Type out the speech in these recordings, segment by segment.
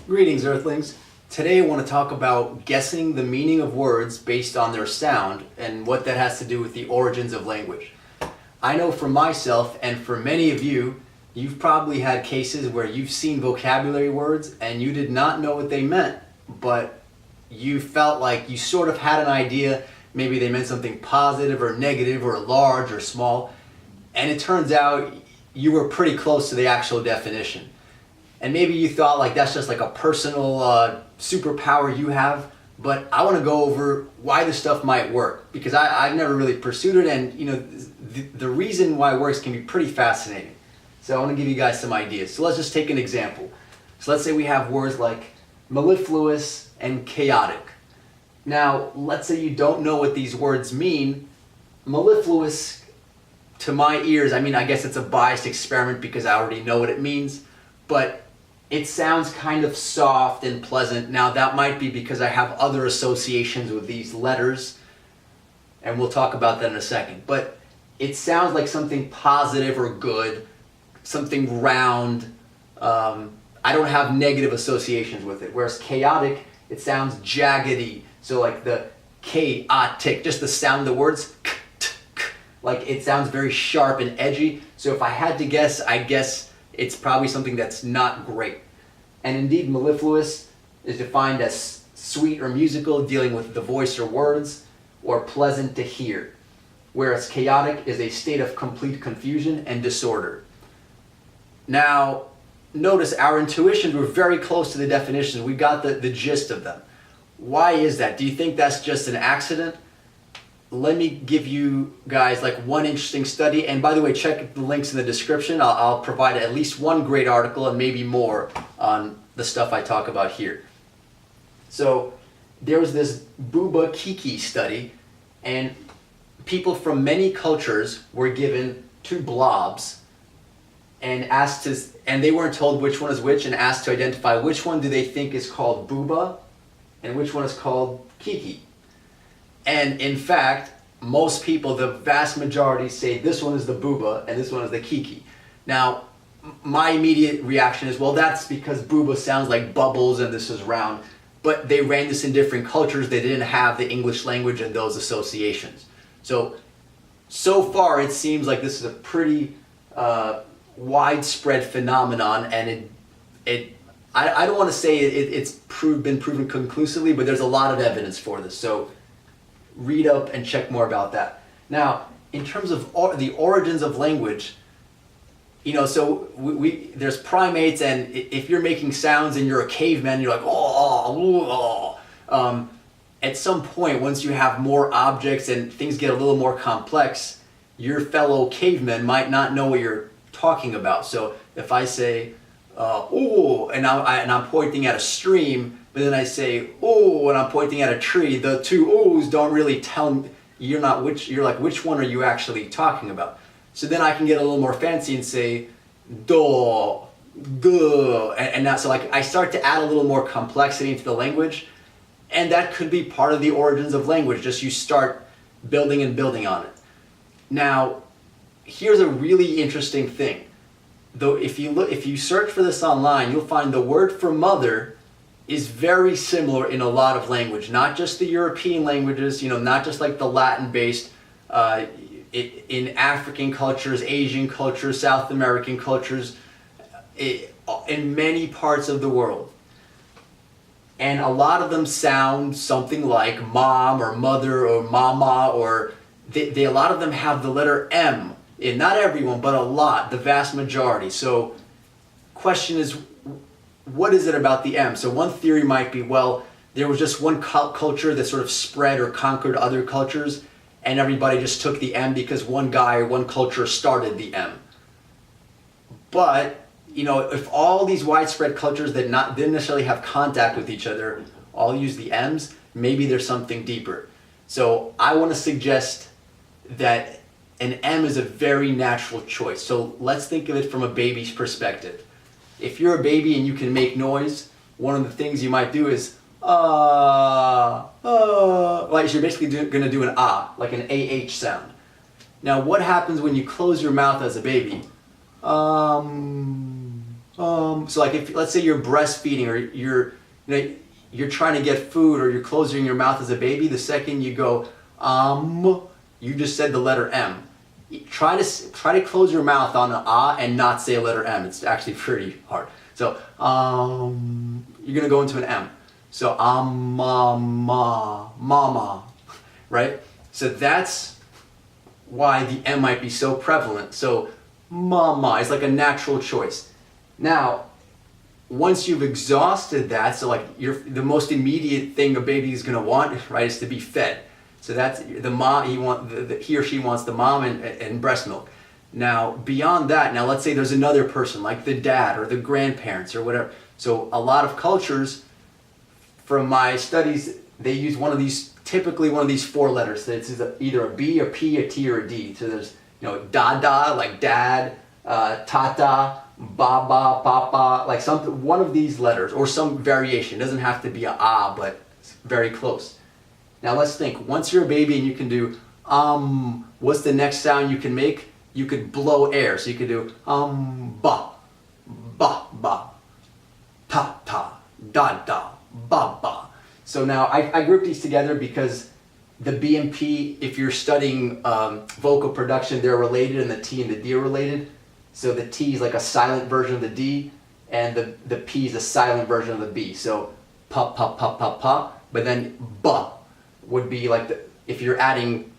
Greetings, Earthlings. Today I want to talk about guessing the meaning of words based on their sound and what that has to do with the origins of language. I know for myself and for many of you, you've probably had cases where you've seen vocabulary words and you did not know what they meant, but you felt like you sort of had an idea, maybe they meant something positive or negative or large or small, and it turns out you were pretty close to the actual definition. And maybe you thought like that's just like a personal superpower you have, but I want to go over why this stuff might work, because I've never really pursued it, and you know the reason why it works can be pretty fascinating. So I want to give you guys some ideas. So let's just take an example. So let's say we have words like mellifluous and chaotic. Now let's say you don't know what these words mean. Mellifluous, to my ears, I mean, I guess it's a biased experiment because I already know what it means, but it sounds kind of soft and pleasant. Now that might be because I have other associations with these letters, and we'll talk about that in a second. But it sounds like something positive or good, something round. I don't have negative associations with it. Whereas chaotic, it sounds jaggedy. So like the chaotic, just the sound of the words, like it sounds very sharp and edgy. So if I had to guess, I guess it's probably something that's not great. And indeed, mellifluous is defined as sweet or musical, dealing with the voice or words, or pleasant to hear. Whereas chaotic is a state of complete confusion and disorder. Now, notice our intuitions were very close to the definitions. We got the gist of them. Why is that? Do you think that's just an accident? Let me give you guys like one interesting study, and by the way, check the links in the description. I'll provide at least one great article and maybe more on the stuff I talk about here. So there was this Bouba Kiki study, and people from many cultures were given two blobs and asked to, and they weren't told which one is which, and asked to identify which one do they think is called Bouba and which one is called Kiki. And in fact, most people, the vast majority, say this one is the Bouba and this one is the Kiki. Now, my immediate reaction is, well, that's because Bouba sounds like bubbles and this is round. But they ran this in different cultures. They didn't have the English language and those associations. So far it seems like this is a pretty widespread phenomenon, and I don't want to say it's been proven conclusively, but there's a lot of evidence for this. So read up and check more about that. Now, in terms of the origins of language, you know, so there's primates, and if you're making sounds and you're a caveman, you're like, at some point, once you have more objects and things get a little more complex, your fellow cavemen might not know what you're talking about. So if I say, oh, and I'm pointing at a stream, but then I say, oh, and I'm pointing at a tree, the two ohs don't really tell me, you're like, which one are you actually talking about? So then I can get a little more fancy and say, do, go, and now, so like I start to add a little more complexity into the language, and that could be part of the origins of language, just you start building and building on it. Now, here's a really interesting thing. Though if you search for this online, you'll find the word for mother is very similar in a lot of language, not just the European languages, you know, not just like the Latin-based, in African cultures, Asian cultures, South American cultures, in many parts of the world. And a lot of them sound something like mom or mother or mama, or a lot of them have the letter M. And not everyone, but a lot, the vast majority. So question is, what is it about the M? So one theory might be, well, there was just one culture that sort of spread or conquered other cultures, and everybody just took the M because one guy or one culture started the M. But, you know, if all these widespread cultures that didn't necessarily have contact with each other all use the M's, maybe there's something deeper. So I want to suggest that an M is a very natural choice. So let's think of it from a baby's perspective. If you're a baby and you can make noise, one of the things you might do is like you're basically going to do an ah, like an AH sound. Now what happens when you close your mouth as a baby? So like if, let's say you're breastfeeding or you're trying to get food or you're closing your mouth as a baby, the second you go, you just said the letter M. Try to close your mouth on the ah and not say a letter M. It's actually pretty hard. So you're gonna go into an M. So mama, right? So that's why the M might be so prevalent. So mama is like a natural choice. Now, once you've exhausted that, so like the most immediate thing a baby is gonna want, right, is to be fed. So that's the mom. He or she wants the mom and breast milk. Now beyond that, now let's say there's another person like the dad or the grandparents or whatever. So a lot of cultures, from my studies, they use typically one of these four letters. So it's either a B, a P, a T, or a D. So there's dada like dad, tata, baba, papa, like one of these letters or some variation. It doesn't have to be a ah, but it's very close. Now let's think, once you're a baby and you can do what's the next sound you can make? You could blow air. So you could do ba, ba, ba, ta, ta, da, da, ba, ba. So now I group these together because the B and P, if you're studying vocal production, they're related, and the T and the D are related. So the T is like a silent version of the D, and the P is a silent version of the B. So pa, pa, pa, pa, pa, but then ba would be like if you're adding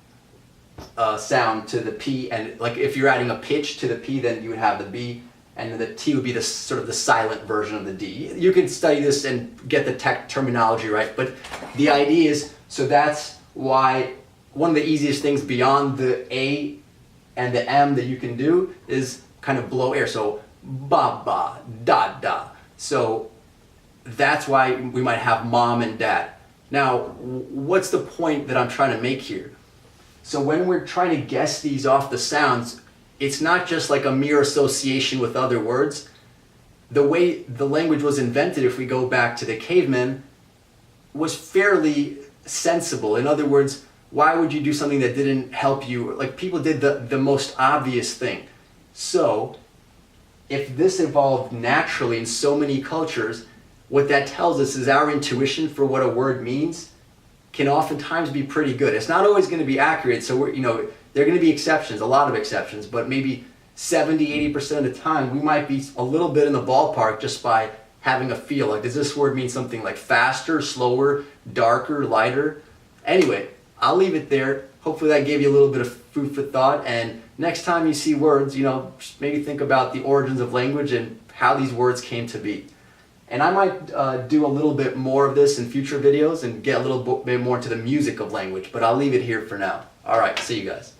sound to the P, and like if you're adding a pitch to the P, then you would have the B, and the T would be the sort of the silent version of the D. You can study this and get the terminology right, but the idea is, so that's why one of the easiest things beyond the A and the M that you can do is kind of blow air. So ba ba, da da. So that's why we might have mom and dad. Now, what's the point that I'm trying to make here? So when we're trying to guess these off the sounds, it's not just like a mere association with other words. The way the language was invented, if we go back to the cavemen, was fairly sensible. In other words, why would you do something that didn't help you? Like, people did the most obvious thing. So if this evolved naturally in so many cultures, what that tells us is our intuition for what a word means can oftentimes be pretty good. It's not always going to be accurate, so there are going to be exceptions, a lot of exceptions, but maybe 70-80% of the time we might be a little bit in the ballpark just by having a feel. Like, does this word mean something like faster, slower, darker, lighter? Anyway, I'll leave it there. Hopefully that gave you a little bit of food for thought, and next time you see words, just maybe think about the origins of language and how these words came to be. And I might do a little bit more of this in future videos and get a little bit more into the music of language, but I'll leave it here for now. All right, see you guys.